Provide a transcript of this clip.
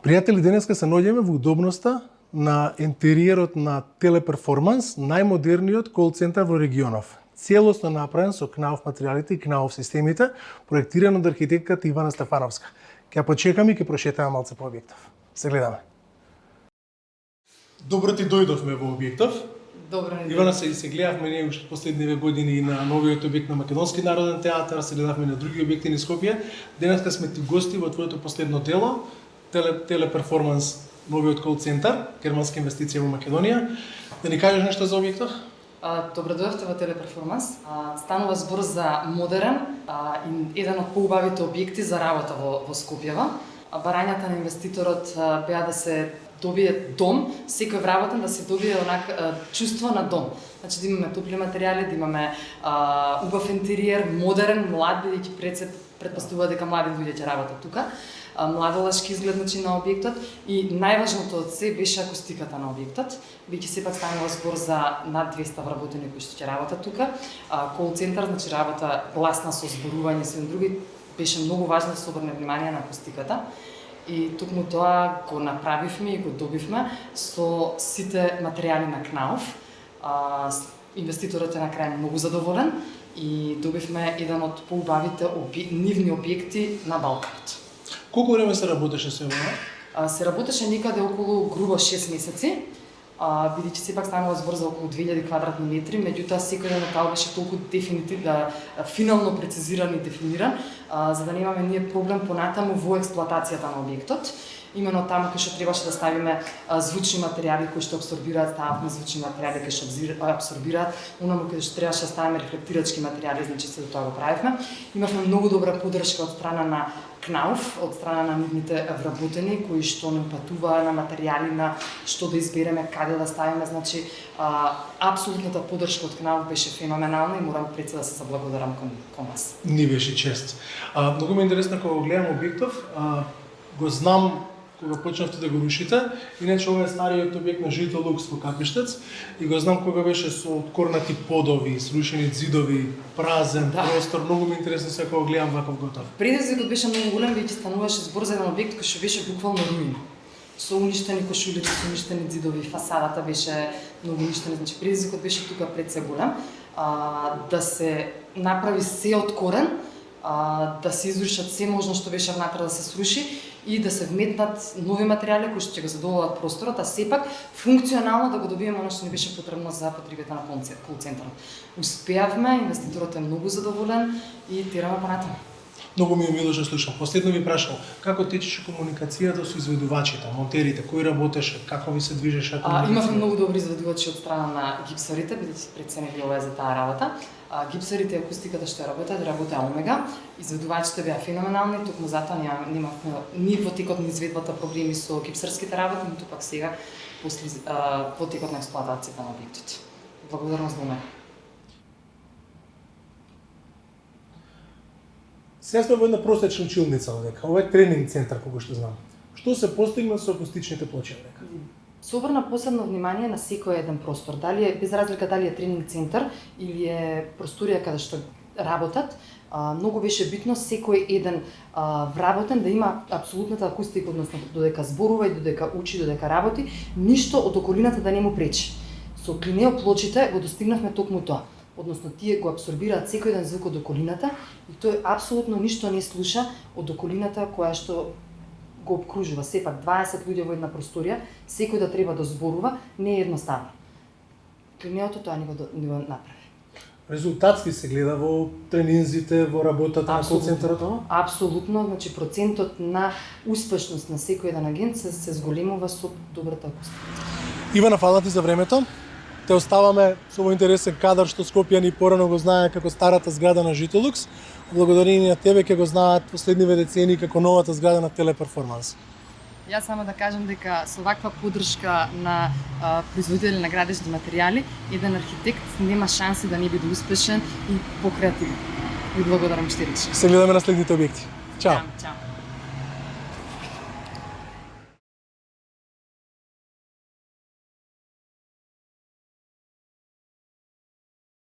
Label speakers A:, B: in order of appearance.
A: Пријатели, денеска се наоѓаме во удобноста на интериерот на Телеперформанс, најмодерниот кол центар во регионов. Целосно направен со КНАУФ материјалите и КНАУФ системите, проектиран од архитектката Ивана Стефановска. Ќе почекаме и ќе прошетаме малце по објектов. Се гледаме. Добро ти дојдовме во објектов.
B: Добро ни
A: Ивана, се гледавме ние уште последниве години на новиот објект на Македонски народен театар, се гледавме на други објекти низ Скопје. Денеска сме ти гости во твоето последно дело, Телеперформанс, новиот кол центар, германска инвестиција во Македонија. Да ни кажеш нешто за објектов?
B: Добро дојдовте во Телеперформанс. Станува збор за модерен и еден од поубавите објекти за работа во Скопјева. Барањата на инвеститорот беа да се добие дом, секој вработен да се добие чувство на дом. Значи да имаме топли материјали, да имаме убав интериер, модерен, млад, бидејќи предпоставува дека млади луѓе ќе работат тука. Младолашки изглед на објектот и најважното од се беше акустиката на објектот, бидејќи сепак станува збор за над 200 вработени кои што ќе работат тука. Кол центар, значи работа гласна со зборување и се други, беше многу важно да се обрне внимание на акустиката. И токму тоа го направивме и го добивме со сите материјали на КНАУФ. Инвеститорот е на крај многу задоволен и добивме еден од поубавите нивни објекти на Балканот.
A: Колку време се работеше се ова?
B: Се работеше некаде околу грубо 6 месеци, бидејќи сепак станува збор за околу 2000 квадратни метри, меѓутоа секој детал беше толку финално прецизиран и дефиниран, за да немаме ние проблем понатаму во експлоатацијата на објектот. Именно таму кај што требаше да ставиме звучни материјали кои што абсорбираат, стававме звучни материјали кои што абсорбираат, онаму кај што требаше да ставиме рефлектирачки материјали, значи се до тоа го правевме. Имавме многу добра поддршка од страна на КНАУФ, од страна на нивните вработени кои што нам патуваа на материјали на што да избереме, каде да ставиме, значи апсолутната поддршка од КНАУФ беше феноменална и морам пред се да се заблагодарам кон вас.
A: Ни беше чест. Многу ме интересно кога го гледам објектов, го знам кога почнавте да го рушите, иначе ова е стариот објект на Жито Лукс во Капиштец и го знам кога беше со откорнати подови, срушени зидови, празен простор, многу ми интересно се кога гледам ваков готов.
B: Предизвикот беше многу голем, бидејќи стануваше збор за еден објект кој што беше буквално руина. Со уништени кошулици, со уништени зидови, фасадата беше многу уништена, значи предизвикот беше тука пред се голем, да се направи се од корен, да се изрушат се можно што беше внатре да се сруши и да се вметнат нови материјали кои што ќе го задоволат просторот, а сепак функционално да го добиеме оно што ни беше потребно за потребите на кол центарот. Успеавме, инвеститорот е многу задоволен и тераме понатаму.
A: Многу ми е мило што слушам. Последно ви прашал, како течеше комуникацијата со изведувачите, монтерите, кој работеше, како ви се движеше комуникацијата?
B: Имавме многу добри изведувачи од страна на гипсарите, бидејќи пред се не било за таа работа. Гипсарите и акустиката што работеа Омега. Изведувачите беа феноменални, токму затоа немавме ни во текот на изведбата проблеми со гипсарските работи, ниту пак сега во текот на експлоатацијата на објектот. Благодарност до мене.
A: Сега сме во една простечна училница овдека. Ова е тренинг центар, кога што знам. Што се постигна со акустичните плочи овдека?
B: Се обрна посебно внимание на секој еден простор. Дали е, без разлика дали е тренинг центар или е просторија каде што работат, многу беше битно секој еден вработен да има апсолутната акустика, односно додека зборува и додека учи, додека работи, ништо од околината да не му пречи. Со клинеоплочите го достигнавме токму тоа. Односно тие го апсорбираат секој еден звук од околината и тој апсолутно ништо не слуша од околината која што го обкружува. Сепак 20 луѓе во една просторија, секој да треба да зборува, не е едноставно. Клинеото тоа не го направи.
A: Резултатски се гледа во тренинзите, во работата на кол центарот?
B: Апсолутно, значи процентот на успешност на секој еден агент се зголемува со добрата акустика.
A: Ивана, фала ти за времето. Те оставаме со овој интересен кадар што скопјани порано го знаеа како старата зграда на Житолукс. Благодарение на тебе ќе го знаат последниве децении како новата зграда на Телеперформанс.
B: Јас само да кажам дека со ваква поддршка на производители на градежни материјали, еден архитект нема шанси да не биде успешен и покреативен. Ви благодарам штирично.
A: Се гледаме на следните објекти. Чао.
B: Чао.